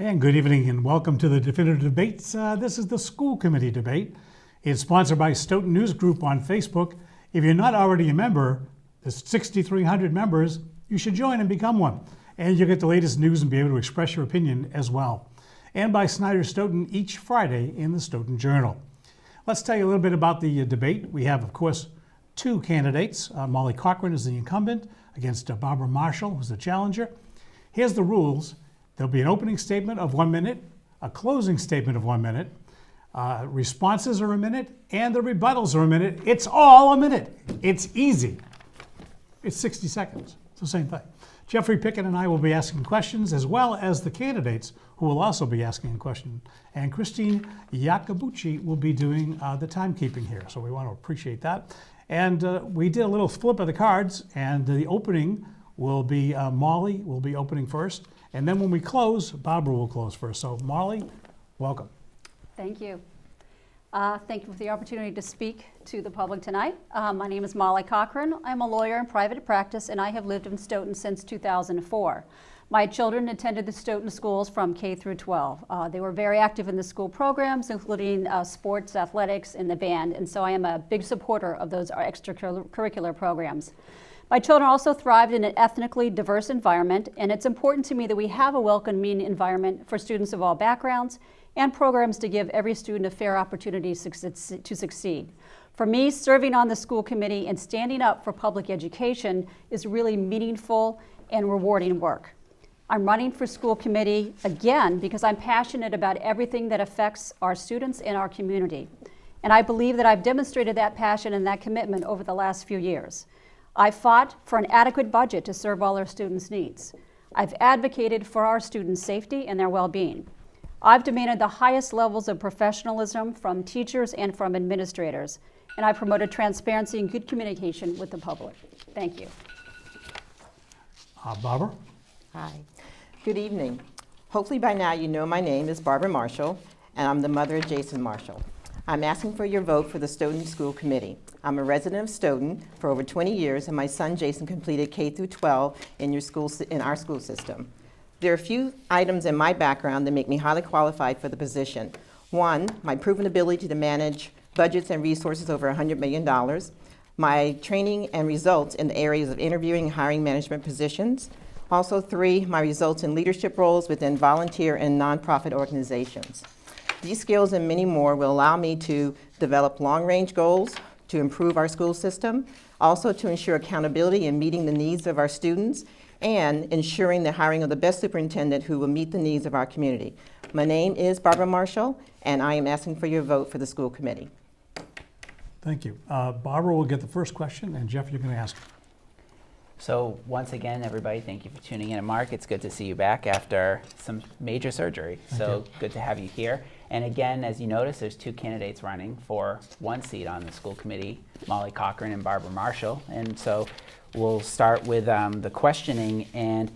And good evening and welcome to the Definitive Debates. This is the school committee debate. It's sponsored by Stoughton News Group on Facebook. If you're not already a member, there's 6,300 members, you should join and become one. And you'll get the latest news and be able to express your opinion as well. And by Snyder Stoughton each Friday in the Stoughton Journal. Let's tell you a little bit about the debate. We have, of course, two candidates. Molly Cochran is the incumbent against Barbara Marshall, who's the challenger. Here's the rules. There'll be an opening statement of 1 minute, a closing statement of 1 minute, responses are a minute, and the rebuttals are a minute. It's all a minute. It's easy. It's 60 seconds. It's the same thing. Jeffrey Pickett and I will be asking questions, as well as the candidates who will also be asking a question. And Christine Iacobucci will be doing the timekeeping here, so we want to appreciate that. And we did a little flip of the cards, and the opening will be Molly will be opening first. And then when we close, Barbara will close first. So Molly, welcome. Thank you. Thank you for the opportunity to speak to the public tonight. My name is Molly Cochran. I'm a lawyer in private practice, and I have lived in Stoughton since 2004. My children attended the Stoughton schools from K through 12. They were very active in the school programs, including sports, athletics, and the band, and so I am a big supporter of those extracurricular programs. My children also thrived in an ethnically diverse environment, and it's important to me that we have a welcoming environment for students of all backgrounds and programs to give every student a fair opportunity to succeed. For me, serving on the school committee and standing up for public education is really meaningful and rewarding work. I'm running for school committee again because I'm passionate about everything that affects our students and our community. And I believe that I've demonstrated that passion and that commitment over the last few years. I fought for an adequate budget to serve all our students' needs. I've advocated for our students' safety and their well-being. I've demanded the highest levels of professionalism from teachers and from administrators, and I promoted transparency and good communication with the public. Thank you. Barbara? Hi. Good evening. Hopefully by now you know my name is Barbara Marshall, and I'm the mother of Jason Marshall. I'm asking for your vote for the Stoughton School Committee. I'm a resident of Stoughton for over 20 years, and my son Jason completed K through 12 in our school system. There are a few items in my background that make me highly qualified for the position. One, my proven ability to manage budgets and resources over $100 million. My training and results in the areas of interviewing and hiring management positions. Also, three, my results in leadership roles within volunteer and nonprofit organizations. These skills and many more will allow me to develop long-range goals, to improve our school system, also to ensure accountability in meeting the needs of our students, and ensuring the hiring of the best superintendent who will meet the needs of our community. My name is Barbara Marshall, and I am asking for your vote for the school committee. Thank you. Barbara will get the first question, and Jeff, you're going to ask. So once again, everybody, thank you for tuning in. And Mark, it's good to see you back after some major surgery. So good to have you here. And again, as you notice, there's two candidates running for one seat on the school committee, Molly Cochran and Barbara Marshall. And so we'll start with the questioning. And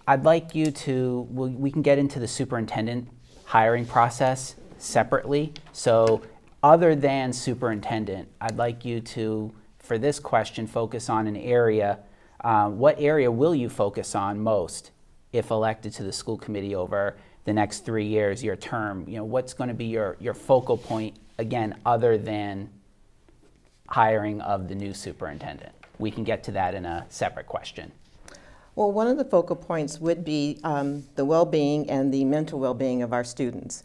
I'd like you to, we can get into the superintendent hiring process separately. So other than superintendent, I'd like you to, for this question, focus on an area. What area will you focus on most if elected to the school committee over the next 3 years, your term? You know, what's going to be your focal point, again, other than hiring of the new superintendent? We can get to that in a separate question. Well, one of the focal points would be the well-being and the mental well-being of our students.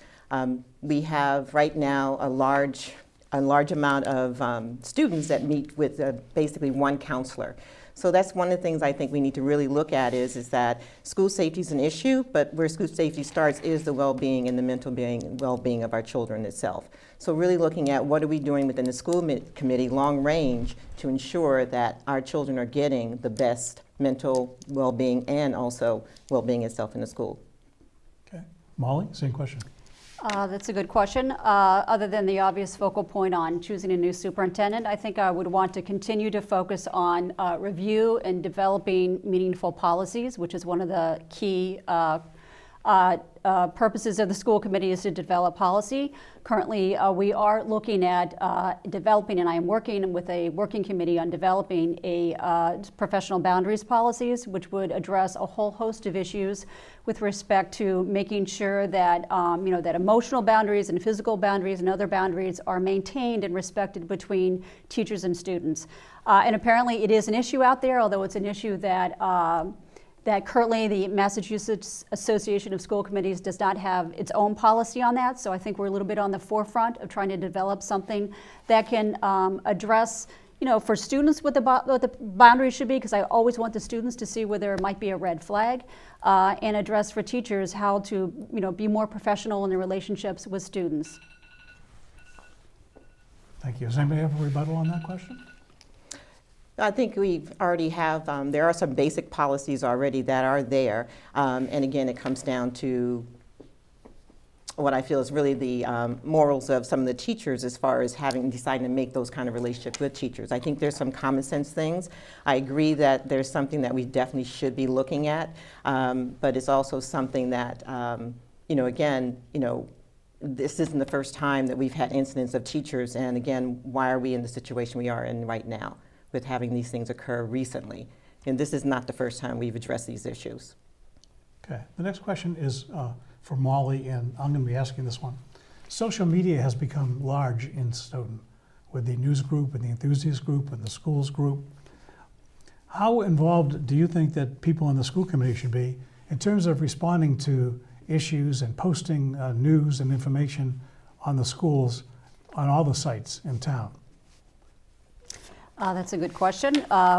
We have right now a large amount of students that meet with basically one counselor. So that's one of the things I think we need to really look at is that school safety is an issue, but where school safety starts is the well-being and the mental well-being of our children itself. So really looking at what are we doing within the school committee long range to ensure that our children are getting the best mental well-being and also well-being itself in the school. Okay. Molly, same question. That's a good question. Other than the obvious focal point on choosing a new superintendent, I think I would want to continue to focus on review and developing meaningful policies, which is one of the key Purposes of the school committee is to develop policy. Currently, we are looking at developing, and I am working with a working committee on developing a professional boundaries policies, which would address a whole host of issues with respect to making sure that that emotional boundaries and physical boundaries and other boundaries are maintained and respected between teachers and students. And apparently, it is an issue out there, although it's an issue that that currently the Massachusetts Association of School Committees does not have its own policy on that. So I think we're a little bit on the forefront of trying to develop something that can address, for students what the boundaries should be, because I always want the students to see where there might be a red flag, and address for teachers how to, be more professional in their relationships with students. Thank you. Does anybody have a rebuttal on that question? I think we already have, there are some basic policies already that are there. And again, it comes down to what I feel is really the morals of some of the teachers as far as deciding to make those kind of relationships with teachers. I think there's some common sense things. I agree that there's something that we definitely should be looking at, but it's also something that, this isn't the first time that we've had incidents of teachers, and again, why are we in the situation we are in right now with having these things occur recently? And this is not the first time we've addressed these issues. Okay, the next question is for Molly, and I'm going to be asking this one. Social media has become large in Stoughton with the news group and the enthusiast group and the schools group. How involved do you think that people in the school committee should be in terms of responding to issues and posting news and information on the schools on all the sites in town? That's a good question.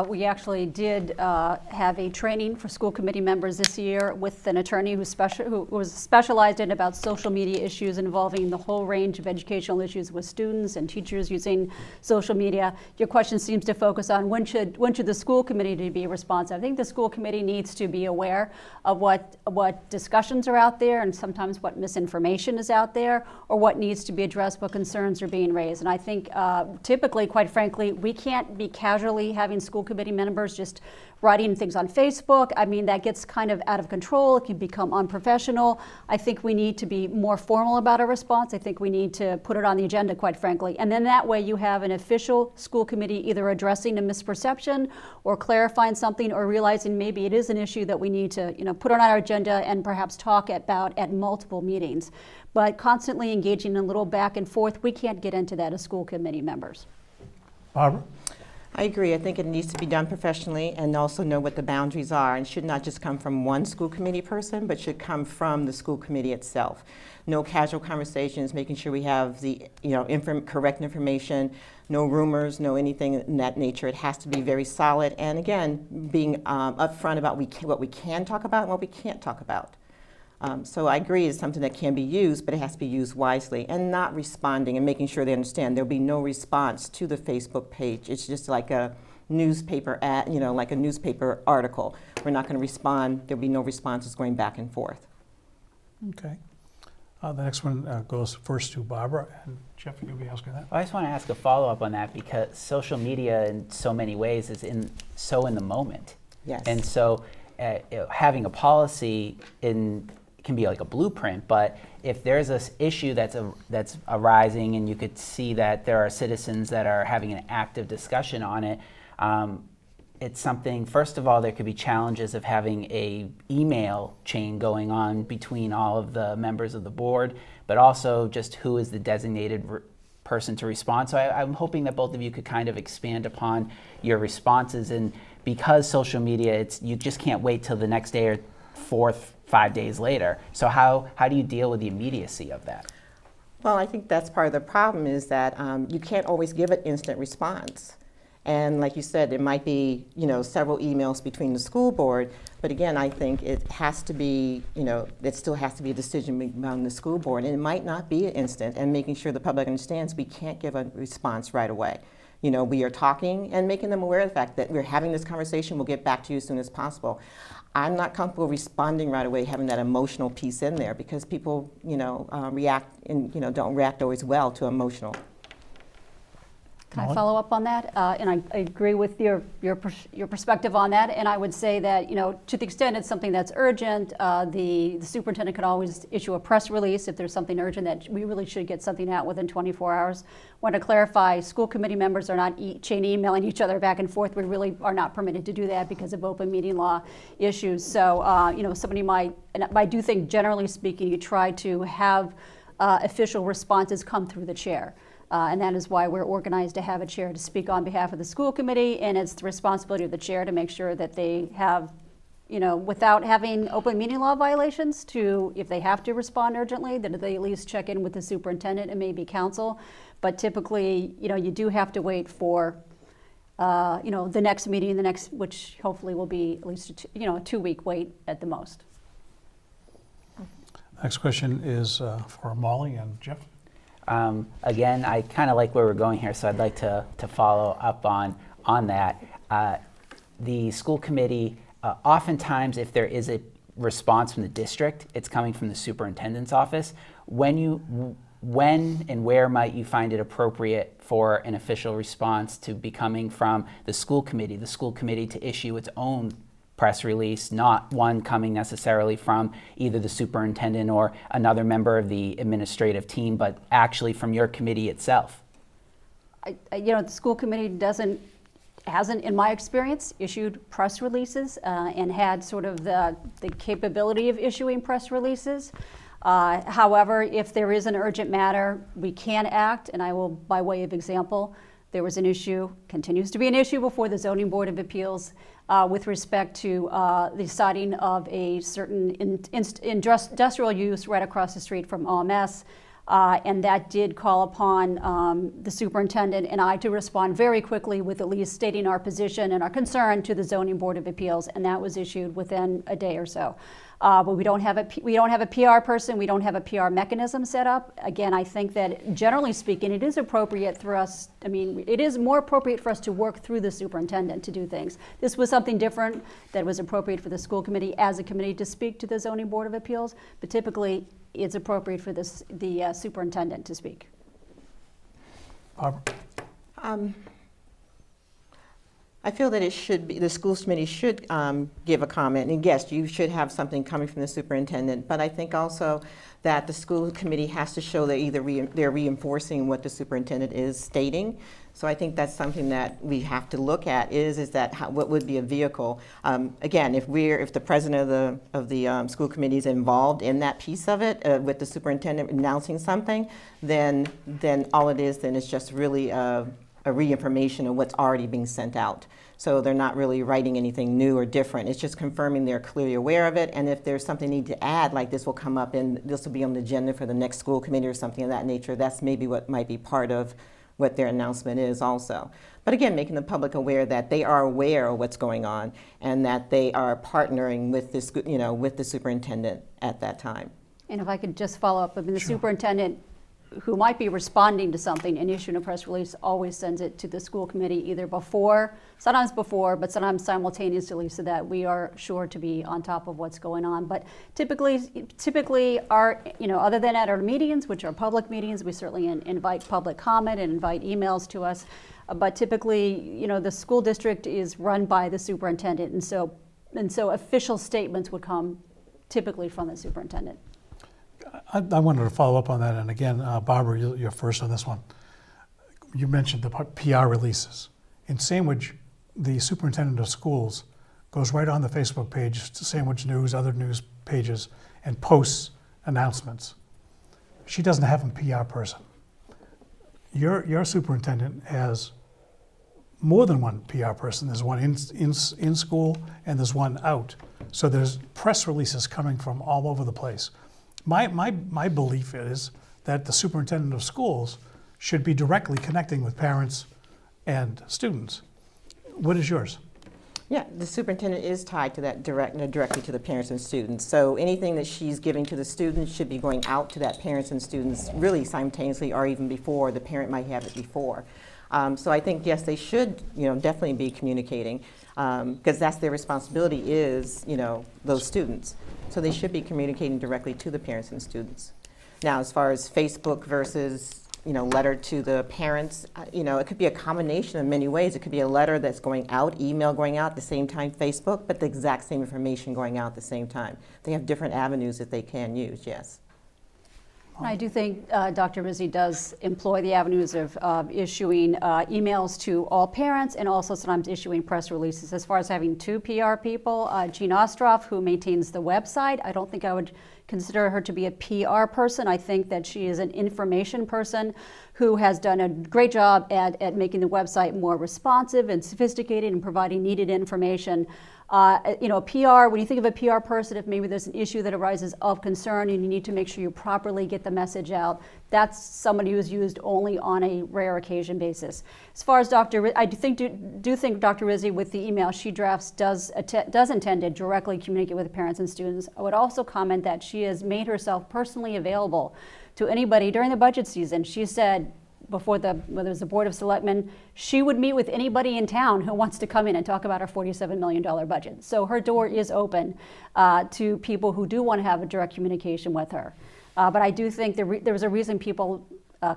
We actually did have a training for school committee members this year with an attorney who was specialized in about social media issues involving the whole range of educational issues with students and teachers using social media. Your question seems to focus on when should the school committee be responsive. I think the school committee needs to be aware of what discussions are out there and sometimes what misinformation is out there or what needs to be addressed, what concerns are being raised. And I think typically, quite frankly, we can't be casually having school committee members just writing things on Facebook. I mean, that gets kind of out of control. It can become unprofessional. I think we need to be more formal about our response. I think we need to put it on the agenda, quite frankly. And then that way you have an official school committee either addressing a misperception or clarifying something or realizing maybe it is an issue that we need to, put on our agenda and perhaps talk about at multiple meetings. But constantly engaging in a little back and forth, we can't get into that as school committee members. Barbara? I agree. I think it needs to be done professionally and also know what the boundaries are, and should not just come from one school committee person, but should come from the school committee itself. No casual conversations, making sure we have the correct information, no rumors, no anything in that nature. It has to be very solid, and again, being upfront about what we can talk about and what we can't talk about. So I agree it's something that can be used, but it has to be used wisely and not responding and making sure they understand there'll be no response to the Facebook page. It's just like a newspaper ad, like a newspaper article. We're not going to respond. There'll be no responses going back and forth. Okay. The next one goes first to Barbara, and Jeff, you'll be asking that. I just want to ask a follow-up on that because social media in so many ways is in the moment. Yes. And so having a policy can be like a blueprint, but if there's this issue that's arising and you could see that there are citizens that are having an active discussion on it, it's something, first of all, there could be challenges of having a email chain going on between all of the members of the board, but also just who is the designated person to respond. So I'm hoping that both of you could kind of expand upon your responses, and because social media, you just can't wait till the next day or 5 days later. So how do you deal with the immediacy of that? Well, I think that's part of the problem is that you can't always give an instant response. And like you said, there might be, several emails between the school board, but again, I think it has to be, it still has to be a decision among the school board, and it might not be an instant, and making sure the public understands we can't give a response right away. We are talking and making them aware of the fact that we're having this conversation, we'll get back to you as soon as possible. I'm not comfortable responding right away, having that emotional piece in there, because people, react and, don't react always well to emotional. Can I Molly? follow up on that? And I agree with your perspective on that. And I would say that, to the extent it's something that's urgent, the superintendent can always issue a press release if there's something urgent that we really should get something out within 24 hours. Want to clarify, school committee members are not chain emailing each other back and forth. We really are not permitted to do that because of open meeting law issues. So, somebody might, and I do think generally speaking, you try to have official responses come through the chair. And that is why we're organized to have a chair to speak on behalf of the school committee, and it's the responsibility of the chair to make sure that they have, without having open meeting law violations, if they have to respond urgently, that they at least check in with the superintendent and maybe council. But typically, you do have to wait for, the next meeting, which hopefully will be at least a 2-week wait at the most. Next question is for Molly and Jeff. Again, I kind of like where we're going here, so I'd like to follow up on that. The school committee, oftentimes if there is a response from the district, it's coming from the superintendent's office. When and where might you find it appropriate for an official response to be coming from the school committee to issue its own press release, not one coming necessarily from either the superintendent or another member of the administrative team, but actually from your committee itself? The school committee hasn't, in my experience, issued press releases and had sort of the capability of issuing press releases. However, if there is an urgent matter, we can act, and I will, by way of example, there was an issue, continues to be an issue before the Zoning Board of Appeals with respect to the citing of a certain industrial use right across the street from OMS. And that did call upon the superintendent and I to respond very quickly with at least stating our position and our concern to the Zoning Board of Appeals, and that was issued within a day or so. But we don't have a PR person, we don't have a PR mechanism set up. Again, I think that generally speaking, it is appropriate for us, it is more appropriate for us to work through the superintendent to do things. This was something different that was appropriate for the school committee as a committee to speak to the Zoning Board of Appeals, but typically it's appropriate for the superintendent to speak. Barbara? I feel that it should be, the schools committee should give a comment, and yes, you should have something coming from the superintendent, but I think also that the school committee has to show that they're reinforcing what the superintendent is stating. So I think that's something that we have to look at is that what would be a vehicle. Again, if the president of the school committee is involved in that piece of it with the superintendent announcing something, then all it is then is just really a re-information of what's already being sent out. So they're not really writing anything new or different. It's just confirming they're clearly aware of it, and if there's something they need to add, like this will come up and this will be on the agenda for the next school committee or something of that nature, that's maybe what might be part of what their announcement is also. But again, making the public aware that they are aware of what's going on and that they are partnering with this, with the superintendent at that time. And if I could just follow up, the Sure. superintendent who might be responding to something and issuing a press release always sends it to the school committee either sometimes before, but sometimes simultaneously, so that we are sure to be on top of what's going on. But typically our, other than at our meetings, which are public meetings, we certainly invite public comment and invite emails to us. But typically, the school district is run by the superintendent, and so official statements would come typically from the superintendent. I wanted to follow up on that, and again, Barbara, you're first on this one. You mentioned the PR releases. In Sandwich, the superintendent of schools goes right on the Facebook page to Sandwich News, other news pages, and posts announcements. She doesn't have a PR person. Your superintendent has more than one PR person. There's one in school and there's one out. So there's press releases coming from all over the place. My belief is that the superintendent of schools should be directly connecting with parents and students. What is yours? Yeah, the superintendent is tied to that directly to the parents and students. So anything that she's giving to the students should be going out to that parents and students really simultaneously, or even before. The parent might have it before. So I think, yes, they should, definitely be communicating because that's their responsibility is, those students. So they should be communicating directly to the parents and students. Now, as far as Facebook versus letter to the parents. It could be a combination of many ways. It could be a letter that's going out, email going out at the same time, Facebook, but the exact same information going out at the same time. They have different avenues that they can use, yes. I do think Dr. Rizzi does employ the avenues of issuing emails to all parents and also sometimes issuing press releases. As far as having two PR people, Jean Ostroff, who maintains the website, I don't think I would consider her to be a PR person. I think that she is an information person who has done a great job at making the website more responsive and sophisticated and providing needed information. PR, when you think of a PR person, if maybe there's an issue that arises of concern and you need to make sure you properly get the message out, that's somebody who is used only on a rare occasion basis. As far as I do think Dr. Rizzi, with the email she drafts, does intend to directly communicate with parents and students. I would also comment that she has made herself personally available to anybody during the budget season. She said, before whether it's the Board of Selectmen, she would meet with anybody in town who wants to come in and talk about our $47 million budget. So her door is open to people who do want to have a direct communication with her. But I do think there's a reason people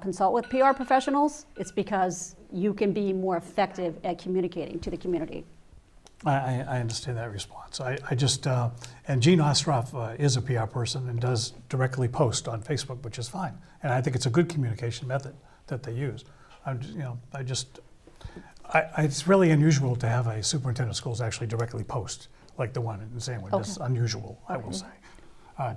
consult with PR professionals. It's because you can be more effective at communicating to the community. I understand that response. And Jean Ostroff is a PR person and does directly post on Facebook, which is fine. And I think it's a good communication method that they use. It's really unusual to have a superintendent of schools actually directly post like the one in Sandwood. Okay. It's unusual, I will say.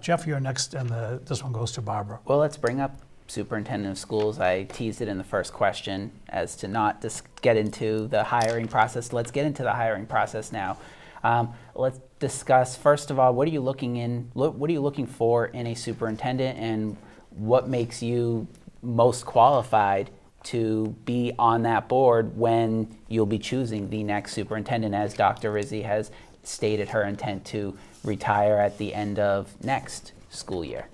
Jeff, you're next, and this one goes to Barbara. Well, let's bring up superintendent of schools. I teased it in the first question as to not just get into the hiring process. Let's get into the hiring process now. Let's discuss, first of all, what are you looking for in a superintendent, and what makes you most qualified to be on that board when you'll be choosing the next superintendent, as Dr. Rizzi has stated her intent to retire at the end of next school year.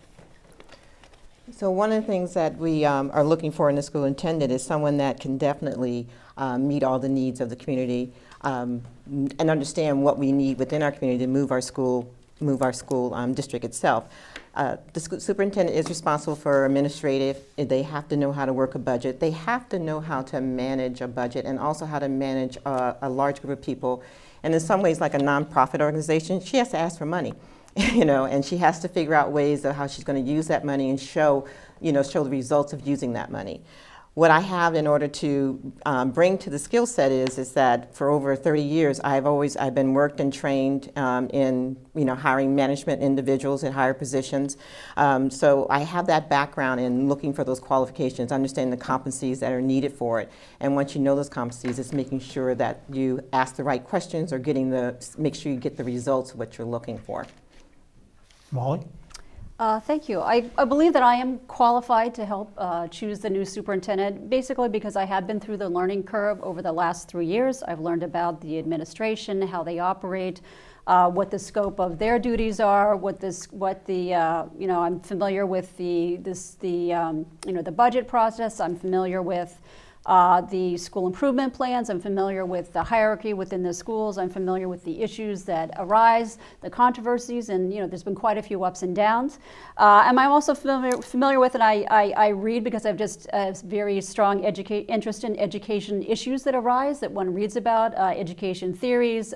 So one of the things that we are looking for in a superintendent is someone that can definitely meet all the needs of the community and understand what we need within our community to move our school district itself. The superintendent is responsible for administrative. They have to know how to work a budget. They have to know how to manage a budget and also how to manage a large group of people. And in some ways, like a nonprofit organization, she has to ask for money, and she has to figure out ways of how she's going to use that money and show the results of using that money. What I have in order to bring to the skill set is that for over 30 years, I've been worked and trained in hiring management individuals in higher positions. So I have that background in looking for those qualifications, understanding the competencies that are needed for it. And once you know those competencies, it's making sure that you ask the right questions or make sure you get the results of what you're looking for. Molly? Thank you. I believe that I am qualified to help choose the new superintendent, basically because I have been through the learning curve over the last 3 years. I've learned about the administration, how they operate, what the scope of their duties are, I'm familiar with the budget process. I'm familiar with the school improvement plans. I'm familiar with the hierarchy within the schools. I'm familiar with the issues that arise, the controversies, and there's been quite a few ups and downs. And I'm also familiar with, and I read because I've just a very strong interest in education issues that arise, that one reads about, education theories,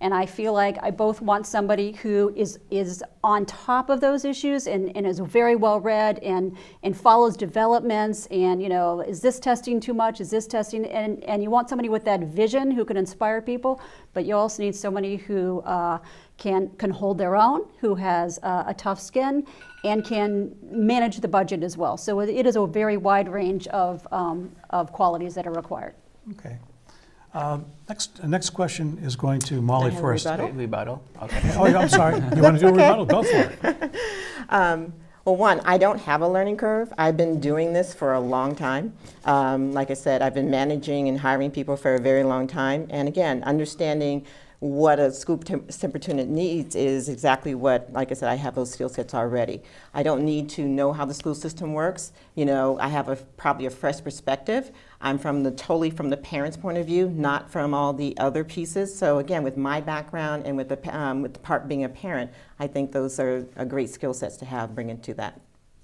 and I feel like I both want somebody who is on top of those issues and is very well read and follows developments and, is this testing too much? Is this testing? And you want somebody with that vision who can inspire people, but you also need somebody who can hold their own, who has a tough skin, and can manage the budget as well. So it is a very wide range of qualities that are required. Okay. Next question is going to Molly first. Rebuttal? Okay. Oh, I'm sorry. You want to do a rebuttal? Go for it. Well, one, I don't have a learning curve. I've been doing this for a long time. Like I said, I've been managing and hiring people for a very long time. And again, understanding what a school superintendent needs is exactly what, like I said, I have those skill sets already. I don't need to know how the school system works. I have probably a fresh perspective. I'm totally from the parents' point of view, not from all the other pieces. So again, with my background and with the part being a parent, I think those are great skill sets to have bring into that.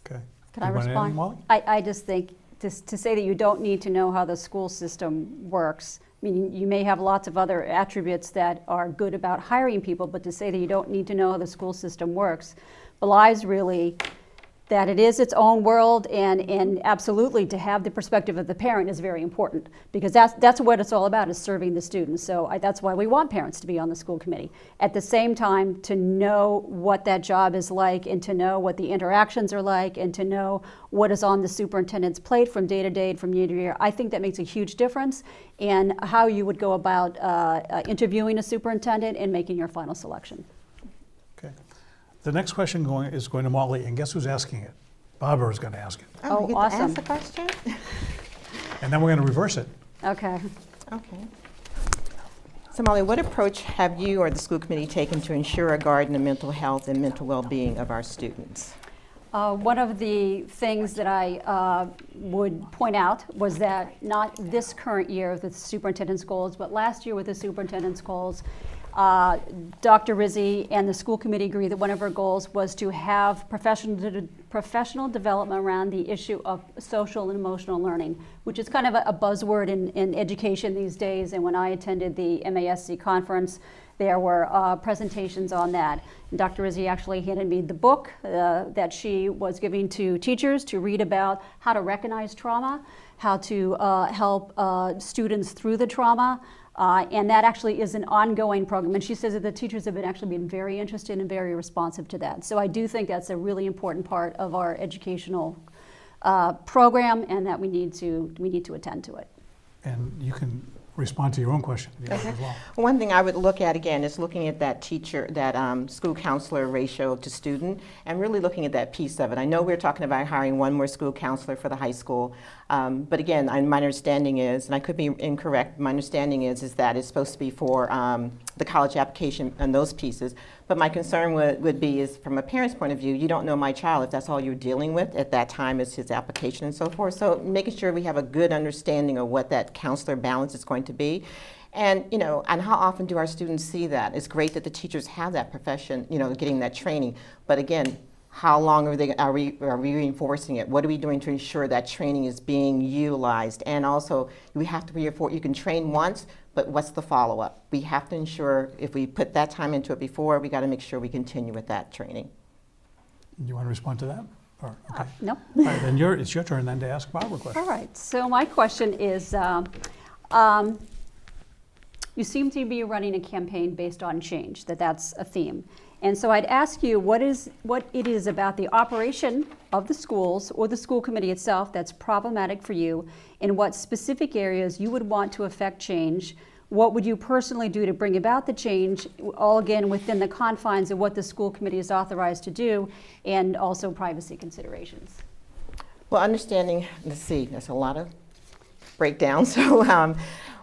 Okay. Can I You want to add anything, respond? Molly? I just think to say that you don't need to know how the school system works. I mean, you may have lots of other attributes that are good about hiring people, but to say that you don't need to know how the school system works belies really that it is its own world, and absolutely to have the perspective of the parent is very important, because that's what it's all about, is serving the students. So that's why we want parents to be on the school committee. At the same time, to know what that job is like, and to know what the interactions are like, and to know what is on the superintendent's plate from day to day, from year to year, I think that makes a huge difference in how you would go about interviewing a superintendent and making your final selection. Okay. The next question is going to Molly, and guess who's asking it? Barbara is going to ask it. Oh, you get awesome. to ask the question? And then we're going to reverse it. Okay. Okay. So Molly, what approach have you or the school committee taken to ensure a guard in the mental health and mental well-being of our students? One of the things that I would point out was that not this current year with the superintendent's goals, but last year with the superintendent's goals, Dr. Rizzi and the school committee agree that one of her goals was to have professional development around the issue of social and emotional learning, which is kind of a buzzword in education these days. And when I attended the MASC conference, there were presentations on that. And Dr. Rizzi actually handed me the book that she was giving to teachers to read about how to recognize trauma, how to help students through the trauma. And that actually is an ongoing program. And she says that the teachers have actually been very interested and very responsive to that. So I do think that's a really important part of our educational program, and that we need to attend to it. And you can respond to your own question if you want as well. One thing I would look at again is looking at that teacher, that school counselor ratio to student, and really looking at that piece of it. I know we're talking about hiring one more school counselor for the high school, but again, my understanding is, and I could be incorrect, my understanding is that it's supposed to be for the college application and those pieces. But my concern would be is, from a parent's point of view, you don't know my child if that's all you're dealing with at that time is his application and so forth. So making sure we have a good understanding of what that counselor balance is going to be. And, you know, and how often do our students see that? It's great that the teachers have that profession, you know, getting that training. But again, how long are we reinforcing it? What are we doing to ensure that training is being utilized? And also, we have to reinforce, you can train once, but what's the follow-up? We have to ensure, if we put that time into it before, we got to make sure we continue with that training. You want to respond to that? Or, okay. No. All right, then it's your turn then to ask Barbara a question. All right. So my question is, you seem to be running a campaign based on change, that's a theme. And so I'd ask you what it is about the operation of the schools or the school committee itself that's problematic for you, and what specific areas you would want to affect change. What would you personally do to bring about the change, all again within the confines of what the school committee is authorized to do, and also privacy considerations? Well, understanding, let's see, there's a lot of breakdown. So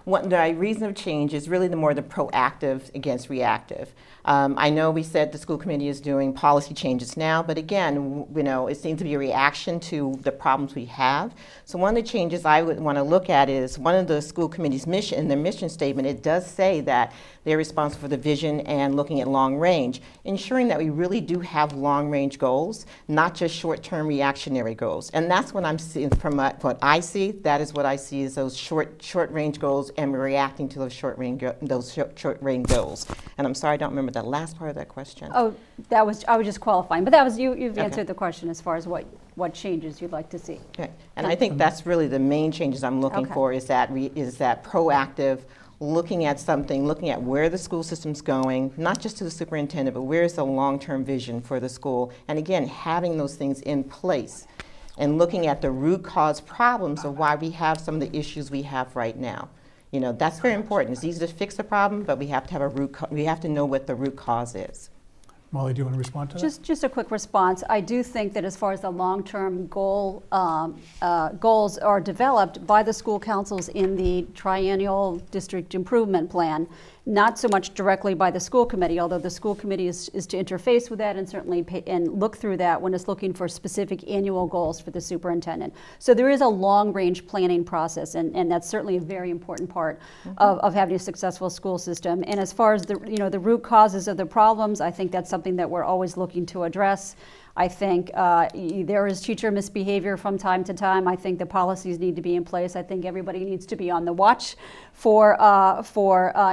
the reason of change is really the proactive against reactive. I know we said the school committee is doing policy changes now, but again, you know, it seems to be a reaction to the problems we have. So one of the changes I would want to look at is one of the school committee's mission, in their mission statement, it does say that they're responsible for the vision and looking at long range, ensuring that we really do have long range goals, not just short-term reactionary goals. And that's what I'm seeing from what I see. That is what I see as those short range goals, and we're reacting to those short range goals. And I'm sorry, I don't remember the last part of that question. Oh, I was just qualifying, but that was you've answered the question as far as what changes you'd like to see. Okay. And I think that's really the main changes I'm looking for, is that proactive, looking at something, looking at where the school system's going, not just to the superintendent, but where's the long-term vision for the school, and again, having those things in place and looking at the root cause problems of why we have some of the issues we have right now. You know, that's very important. It's easy to fix a problem, but we have to have we have to know what the root cause is. Molly, do you want to respond to that? Just a quick response. I do think that as far as the long-term goals are developed by the school councils in the triennial district improvement plan, not so much directly by the school committee, although the school committee is to interface with that and certainly and look through that when it's looking for specific annual goals for the superintendent. So there is a long-range planning process, and that's certainly a very important part of having a successful school system. And as far as the root causes of the problems, I think that's something that we're always looking to address. I think there is teacher misbehavior from time to time. I think the policies need to be in place. I think everybody needs to be on the watch for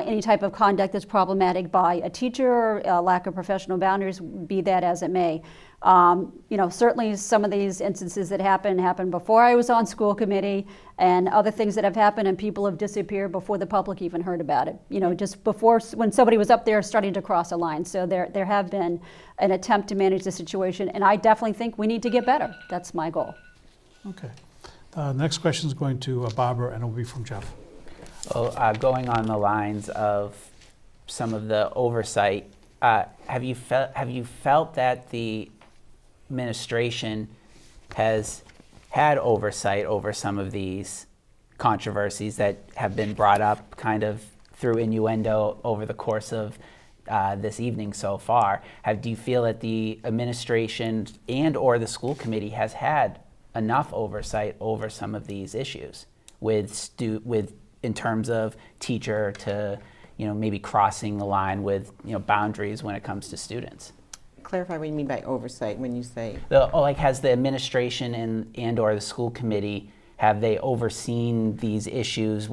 any type of conduct that's problematic by a teacher, or lack of professional boundaries, be that as it may. Certainly some of these instances that happened before I was on school committee, and other things that have happened, and people have disappeared before the public even heard about it. Just before, when somebody was up there starting to cross a line. So there have been an attempt to manage the situation, and I definitely think we need to get better. That's my goal. Okay. The next question is going to Barbara, and it will be from Jeff. Well, going on the lines of some of the oversight, have you felt that the administration has had oversight over some of these controversies that have been brought up kind of through innuendo over the course of this evening so far? Do you feel that the administration and or the school committee has had enough oversight over some of these issues in terms of teacher to maybe crossing the line with boundaries when it comes to students? Clarify what you mean by oversight when you say. Has the administration and or the school committee, have they overseen these issues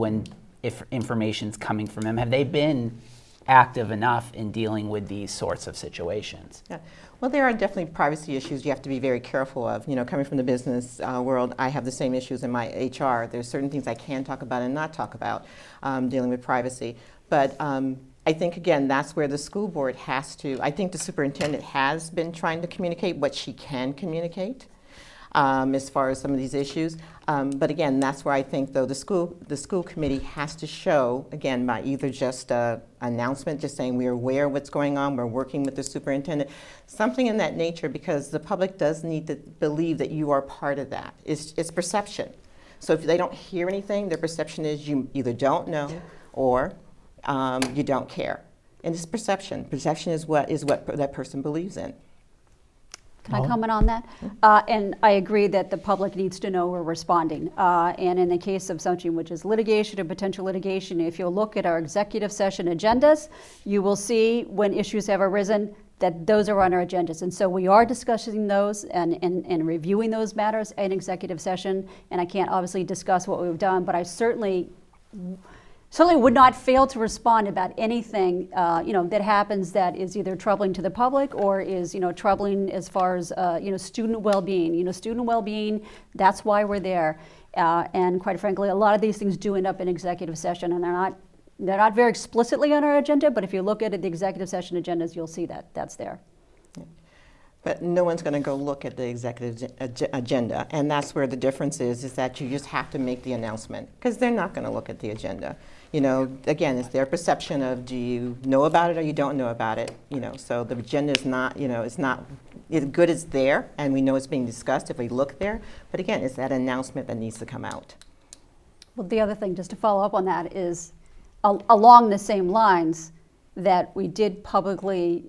if information's coming from them? Have they been active enough in dealing with these sorts of situations? Yeah. Well, there are definitely privacy issues you have to be very careful of. Coming from the business world, I have the same issues in my HR. There's certain things I can talk about and not talk about dealing with privacy. But I think, again, that's where the school board has to, I think the superintendent has been trying to communicate what she can communicate as far as some of these issues. But again, that's where I think, though, the school committee has to show, again, by either just an announcement, just saying we're aware of what's going on, we're working with the superintendent, something in that nature, because the public does need to believe that you are part of that. It's perception. So if they don't hear anything, their perception is you either don't know or you don't care. And it's perception. Perception is what that person believes in. Can I comment on that? And I agree that the public needs to know we're responding. And in the case of something which is litigation or potential litigation, if you look at our executive session agendas, you will see when issues have arisen that those are on our agendas. And so we are discussing those and reviewing those matters in executive session. And I can't obviously discuss what we've done, but I certainly would not fail to respond about anything that happens that is either troubling to the public or is troubling as far as student well-being. Student well-being, that's why we're there. And quite frankly, a lot of these things do end up in executive session, and they're not very explicitly on our agenda. But if you look at the executive session agendas, you'll see that that's there. But no one's going to go look at the executive agenda, and that's where the difference is that you just have to make the announcement, because they're not going to look at the agenda. Again, it's their perception of, do you know about it or you don't know about it? So the agenda is not, it's not, it's good it's there, and we know it's being discussed if we look there. But again, it's that announcement that needs to come out. Well, the other thing, just to follow up on that, is along the same lines, that we did publicly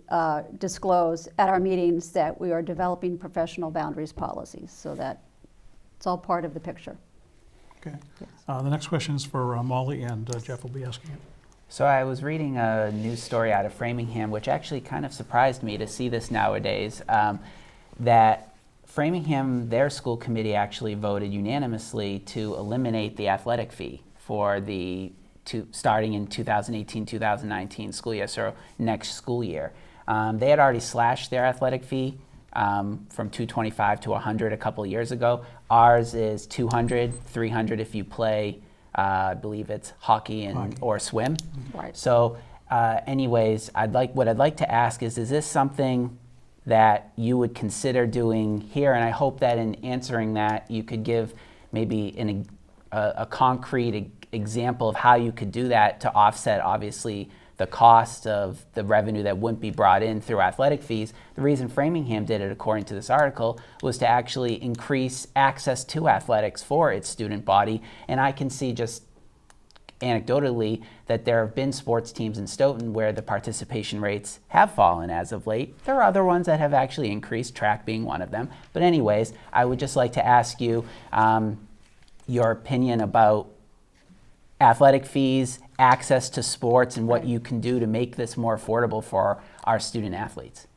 disclose at our meetings that we are developing professional boundaries policies, so that it's all part of the picture. Okay. The next question is for Molly, and Jeff will be asking it. So I was reading a news story out of Framingham, which actually kind of surprised me to see this nowadays, that Framingham, their school committee actually voted unanimously to eliminate the athletic fee for starting in 2018-2019 school year, so next school year. They had already slashed their athletic fee from $225 to $100 a couple of years ago. Ours is $200, $300 if you play, I believe it's hockey or swim. Right. So anyways, what I'd like to ask is this something that you would consider doing here? And I hope that in answering that, you could give maybe a concrete example of how you could do that to offset, obviously, the cost of the revenue that wouldn't be brought in through athletic fees. The reason Framingham did it, according to this article, was to actually increase access to athletics for its student body. And I can see just anecdotally that there have been sports teams in Stoughton where the participation rates have fallen as of late. There are other ones that have actually increased, track being one of them. But anyways, I would just like to ask you your opinion about athletic fees, access to sports, and what you can do to make this more affordable for our student athletes.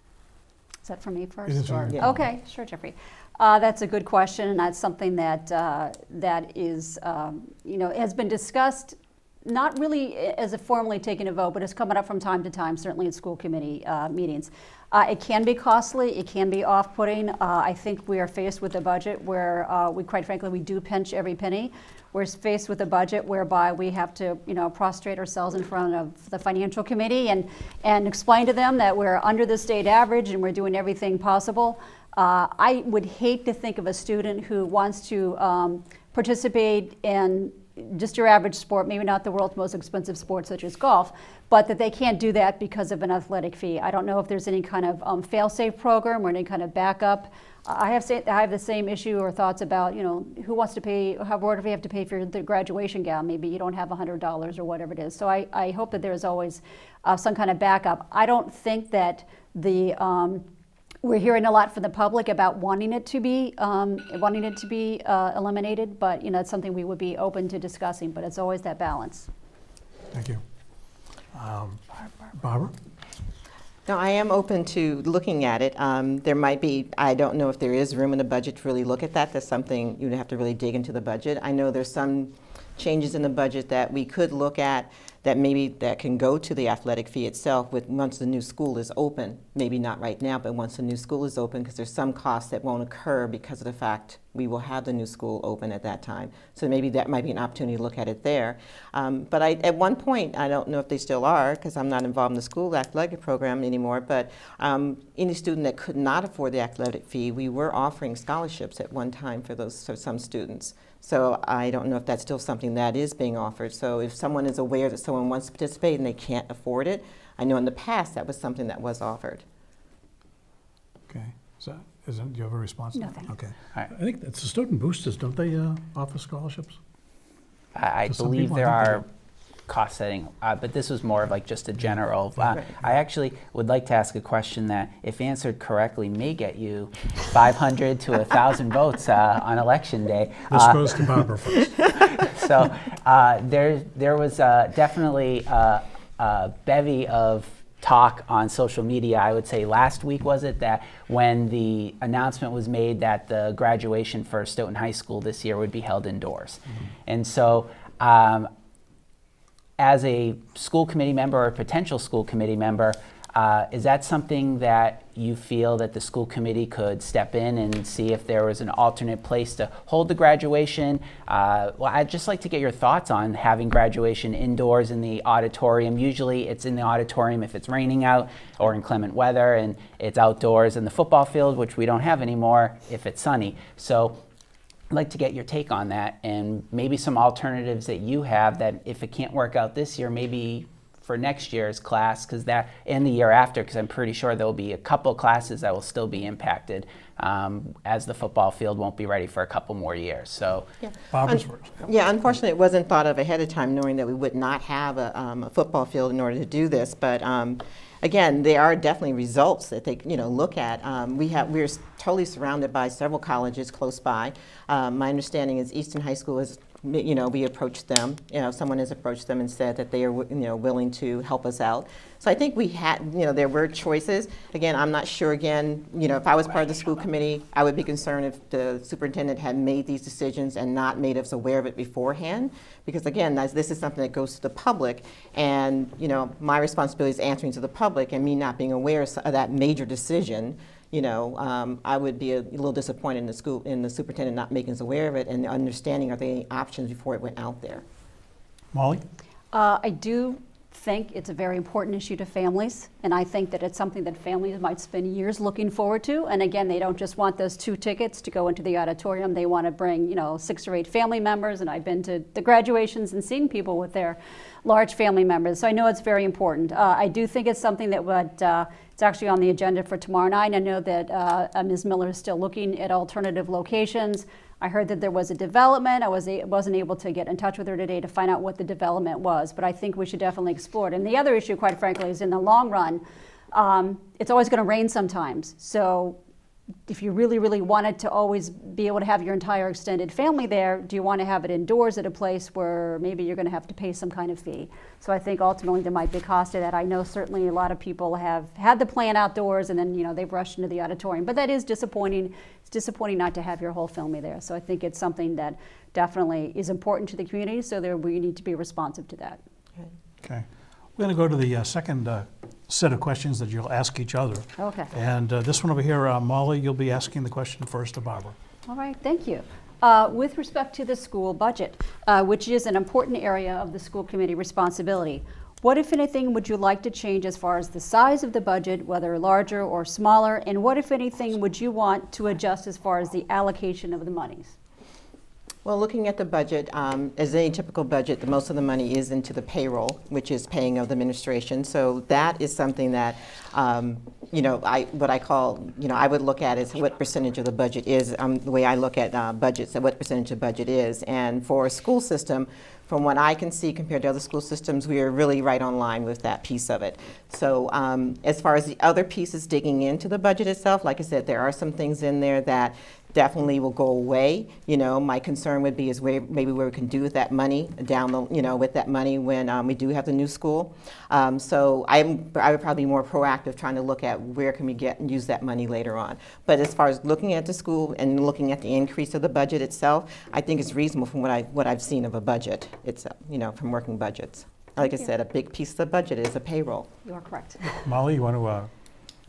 Is that for me first? It is for or- you. Yeah. Okay, sure, Jeffrey. That's a good question, and that's something that that is, has been discussed, not really as a formally taken a vote, but it's coming up from time to time, certainly in school committee meetings. It can be costly, it can be off-putting. I think we are faced with a budget where quite frankly, we do pinch every penny. We're faced with a budget whereby we have to, prostrate ourselves in front of the financial committee and explain to them that we're under the state average and we're doing everything possible. I would hate to think of a student who wants to participate in just your average sport, maybe not the world's most expensive sport such as golf, but that they can't do that because of an athletic fee. I don't know if there's any kind of fail-safe program or any kind of backup. I have the same issue or thoughts about, who wants to pay, what if you have to pay for the graduation gown? Maybe you don't have $100 or whatever it is. So I hope that there's always some kind of backup. I don't think that we're hearing a lot from the public about wanting it to be eliminated, but it's something we would be open to discussing. But it's always that balance. Thank you. Barbara? No, I am open to looking at it. There might be, I don't know if there is room in the budget to really look at that. That's something you'd have to really dig into the budget. I know there's some changes in the budget that we could look at that maybe that can go to the athletic fee itself once the new school is open. Maybe not right now, but once the new school is open, because there's some costs that won't occur because of the fact we will have the new school open at that time. So maybe that might be an opportunity to look at it there. But at one point, I don't know if they still are, because I'm not involved in the school athletic program anymore, but any student that could not afford the athletic fee, we were offering scholarships at one time for some students. So I don't know if that's still something that is being offered. So if someone is aware that someone wants to participate and they can't afford it, I know in the past that was something that was offered. Okay. Do you have a response? No, thank you. Okay. All right. I think it's the student boosters, don't they offer scholarships? I To some believe people, there I think are cost setting, but this was more of like just a general. Right. I actually would like to ask a question that, if answered correctly, may get you 500 to 1,000 votes on election day. This goes to Barbara first. So there was definitely a bevy of talk on social media. I would say last week, was it, that when the announcement was made that the graduation for Stoughton High School this year would be held indoors. And so as a school committee member or a potential school committee member, is that something that you feel that the school committee could step in and see if there was an alternate place to hold the graduation? Well, I'd just like to get your thoughts on having graduation indoors in the auditorium. Usually it's in the auditorium if it's raining out or inclement weather, and it's outdoors in the football field, which we don't have anymore, if it's sunny. So I'd like to get your take on that, and maybe some alternatives that you have that if it can't work out this year, maybe for next year's class, and the year after, because I'm pretty sure there'll be a couple classes that will still be impacted, as the football field won't be ready for a couple more years. So, Yeah. Barbara's first. Yeah, unfortunately, it wasn't thought of ahead of time, knowing that we would not have a football field in order to do this. But again, there are definitely results that they look at. We're totally surrounded by several colleges close by. My understanding is Easton High School is, we approached them. Someone has approached them and said that they are willing to help us out. So I think we had, there were choices. Again, I'm not sure. Again, if I was part of the school committee, I would be concerned if the superintendent had made these decisions and not made us aware of it beforehand. Because again, this is something that goes to the public, and my responsibility is answering to the public, and me not being aware of that major decision. I would be a little disappointed in the superintendent not making us aware of it and understanding are there any options before it went out there. Molly? I do think it's a very important issue to families, and I think that it's something that families might spend years looking forward to. And again, they don't just want those 2 tickets to go into the auditorium. They want to bring 6 or 8 family members, and I've been to the graduations and seen people with their large family members. So I know it's very important. I do think it's something that would, it's actually on the agenda for tomorrow night. I know that Ms. Miller is still looking at alternative locations. I heard that there was a development. I wasn't able to get in touch with her today to find out what the development was, but I think we should definitely explore it. And the other issue, quite frankly, is in the long run, it's always going to rain sometimes. So if you really, really wanted to always be able to have your entire extended family there, do you want to have it indoors at a place where maybe you're going to have to pay some kind of fee? So I think ultimately there might be a cost to that. I know certainly a lot of people have had the plan outdoors and then, you know, they've rushed into the auditorium, but that is disappointing. It's disappointing not to have your whole family there. So I think it's something that definitely is important to the community, so there we need to be responsive to that. Okay. We're going to go to the second set of questions that you'll ask each other. Okay. And this one over here, Molly, you'll be asking the question first to Barbara. All right, thank you. With respect to the school budget, which is an important area of the school committee responsibility, what, if anything, would you like to change as far as the size of the budget, whether larger or smaller, and what, if anything, would you want to adjust as far as the allocation of the monies? Well, looking at the budget, as any typical budget, the most of the money is into the payroll, which is paying of the administration. So that is something that, you know, what I call, you know, I would look at is what percentage of the budget is, the way I look at budgets, and what percentage of budget is. And for a school system, from what I can see compared to other school systems, we are really right on line with that piece of it. So as far as the other pieces digging into the budget itself, like I said, there are some things in there that definitely will go away. You know, my concern would be is maybe where we can do with that money down the, you know, with that money when we do have the new school. So I would probably be more proactive trying to look at where can we get and use that money later on. But as far as looking at the school and looking at the increase of the budget itself, I think it's reasonable from what I've seen of a budget itself, you know, from working budgets. Like I said, a big piece of the budget is a payroll. You are correct. Molly, you want to?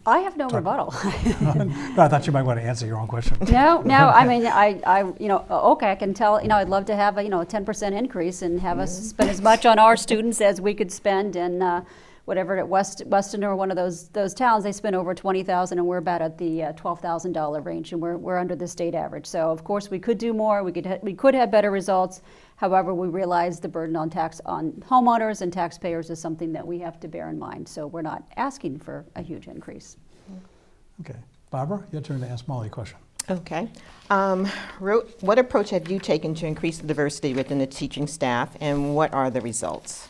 I have no rebuttal. No, I thought you might want to answer your own question. No, I mean, I, you know, okay, I can tell, you know, I'd love to have a, you know, a 10% increase and have us spend as much on our students as we could spend in whatever at Weston or one of those towns. They spend over $20,000 and we're about at the $12,000 range, and we're under the state average. So of course we could do more. We could have better results. However, we realize the burden on homeowners and taxpayers is something that we have to bear in mind. So we're not asking for a huge increase. Okay. Barbara, your turn to ask Molly a question. Okay. What approach have you taken to increase the diversity within the teaching staff, and what are the results?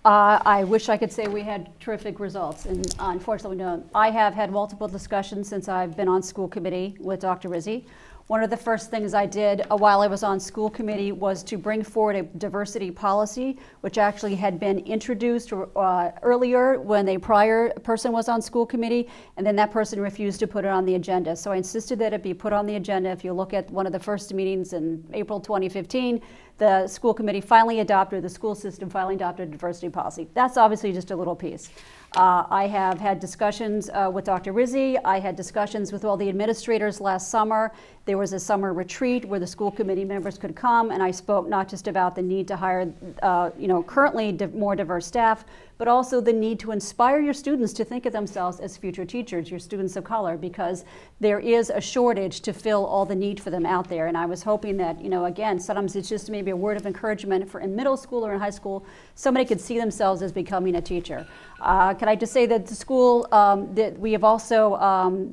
I wish I could say we had terrific results, and unfortunately we don't. I have had multiple discussions since I've been on school committee with Dr. Rizzi. One of the first things I did while I was on school committee was to bring forward a diversity policy, which actually had been introduced earlier when a prior person was on school committee, and then that person refused to put it on the agenda. So I insisted that it be put on the agenda. If you look at one of the first meetings in April 2015, the school committee the school system finally adopted a diversity policy. That's obviously just a little piece. I have had discussions with Dr. Rizzi. I had discussions with all the administrators last summer. There was a summer retreat where the school committee members could come, and I spoke not just about the need to hire, you know, currently more diverse staff, but also the need to inspire your students to think of themselves as future teachers, your students of color, because there is a shortage to fill all the need for them out there. And I was hoping that, you know, again, sometimes it's just maybe a word of encouragement for in middle school or in high school, somebody could see themselves as becoming a teacher. Can I just say that the school, that we have also,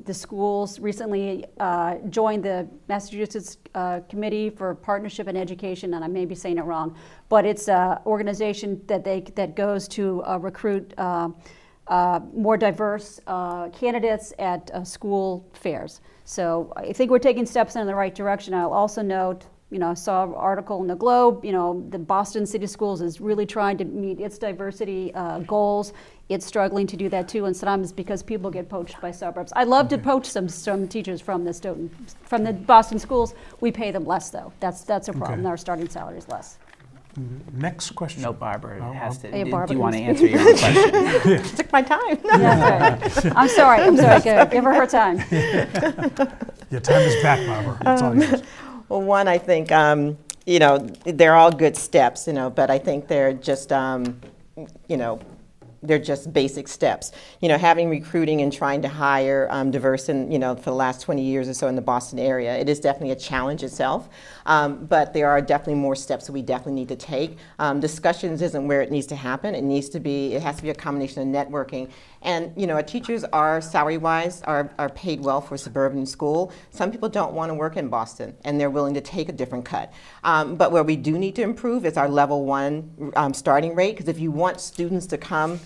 the schools recently joined the Massachusetts Committee for Partnership and Education, and I may be saying it wrong, but it's an organization that goes to recruit more diverse candidates at school fairs. So I think we're taking steps in the right direction. I'll also note, you know, I saw an article in the Globe, you know, the Boston City Schools is really trying to meet its diversity goals. It's struggling to do that too, and sometimes because people get poached by suburbs. I'd love to poach some teachers from the Stoughton, from the Boston schools. We pay them less though. That's a problem. Okay. Our starting salary is less. Next question. No, Barbara has to. Hey, Do Barbara you want to can answer your own question? Took my time. Yeah, right. I'm sorry. Give her time. Your time is back, Barbara. It's all yours. Well, one, I think, you know, they're all good steps, you know, but I think they're just, you know, they're just basic steps. You know, having recruiting and trying to hire diverse, and you know, for the last 20 years or so in the Boston area, it is definitely a challenge itself. But there are definitely more steps that we definitely need to take. Discussions isn't where it needs to happen. It has to be a combination of networking. And you know, our teachers are salary-wise are paid well for suburban school. Some people don't want to work in Boston, and they're willing to take a different cut. But where we do need to improve is our level 1 starting rate, because if you want students to come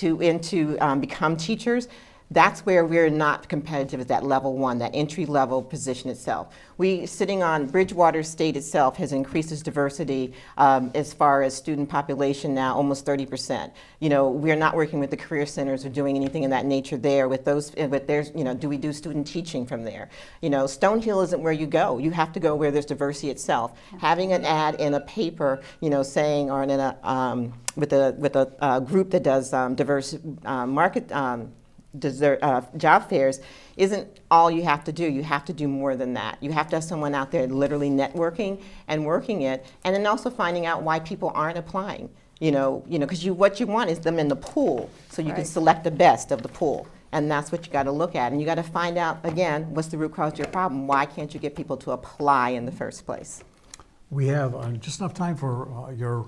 into become teachers, That's where we're not competitive at that level one, that entry level position itself. We, sitting on Bridgewater State itself, has increased its diversity as far as student population now, almost 30%. You know, we're not working with the career centers or doing anything in that nature there with those, with their, you know, do we do student teaching from there? You know, Stonehill isn't where you go. You have to go where there's diversity itself. Having an ad in a paper, you know, saying, or in a, with a group that does diverse market, job fairs isn't all you have to do. You have to do more than that. You have to have someone out there literally networking and working it, and then also finding out why people aren't applying. You know, because what you want is them in the pool, so you can select the best of the pool, and that's what you got to look at. And you got to find out again, what's the root cause of your problem? Why can't you get people to apply in the first place? We have just enough time for your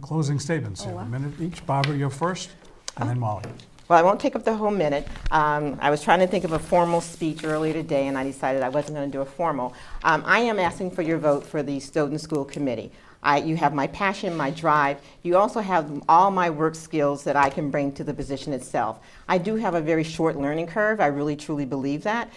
closing statements here. wow. A minute each. Barbara, you're first, and then Molly. Well, I won't take up the whole minute. I was trying to think of a formal speech earlier today, and I decided I wasn't going to do a formal. I am asking for your vote for the Stoughton School Committee. You have my passion, my drive. You also have all my work skills that I can bring to the position itself. I do have a very short learning curve. I really, truly believe that.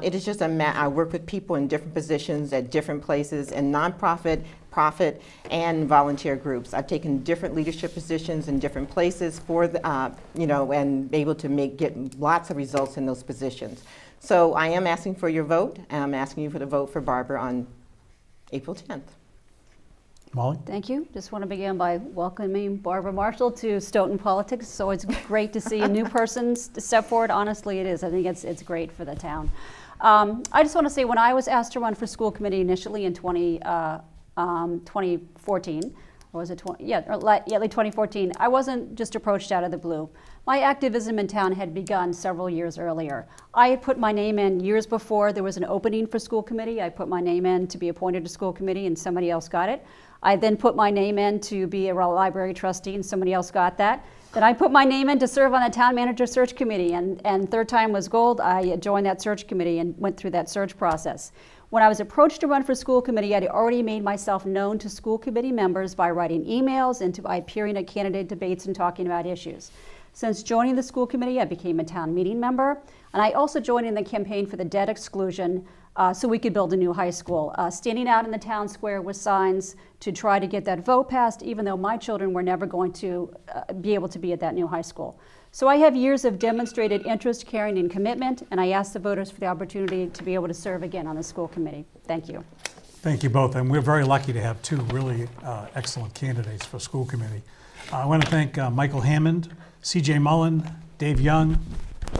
It is just I work with people in different positions at different places, in nonprofit, profit, and volunteer groups. I've taken different leadership positions in different places for the, you know, and able to get lots of results in those positions. So I am asking for your vote, and I'm asking you for the vote for Barbara on April 10th. Molly? Thank you. Just want to begin by welcoming Barbara Marshall to Stoughton politics. So it's great to see a new person step forward. Honestly, it is. I think it's great for the town. I just want to say, when I was asked to run for school committee initially in 2014, or was it 2014, I wasn't just approached out of the blue. My activism in town had begun several years earlier. I had put my name in years before there was an opening for school committee. I put my name in to be appointed to school committee, and somebody else got it. I then put my name in to be a library trustee, and somebody else got that. Then I put my name in to serve on the town manager search committee, and third time was gold. I joined that search committee and went through that search process. When I was approached to run for school committee, I had already made myself known to school committee members by writing emails and by appearing at candidate debates and talking about issues. Since joining the school committee, I became a town meeting member, and I also joined in the campaign for the debt exclusion so we could build a new high school, standing out in the town square with signs to try to get that vote passed, even though my children were never going to be able to be at that new high school. So I have years of demonstrated interest, caring, and commitment, and I ask the voters for the opportunity to be able to serve again on the school committee. Thank you. Thank you both, and we're very lucky to have two really excellent candidates for school committee. I want to thank Michael Hammond, C.J. Mullen, Dave Young,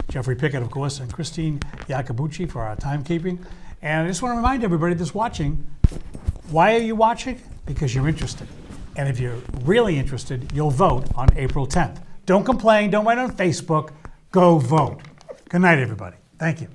Jeffrey Pickett, of course, and Christine Iacobucci for our timekeeping. And I just want to remind everybody that's watching, why are you watching? Because you're interested. And if you're really interested, you'll vote on April 10th. Don't complain, don't write on Facebook, go vote. Good night, everybody. Thank you.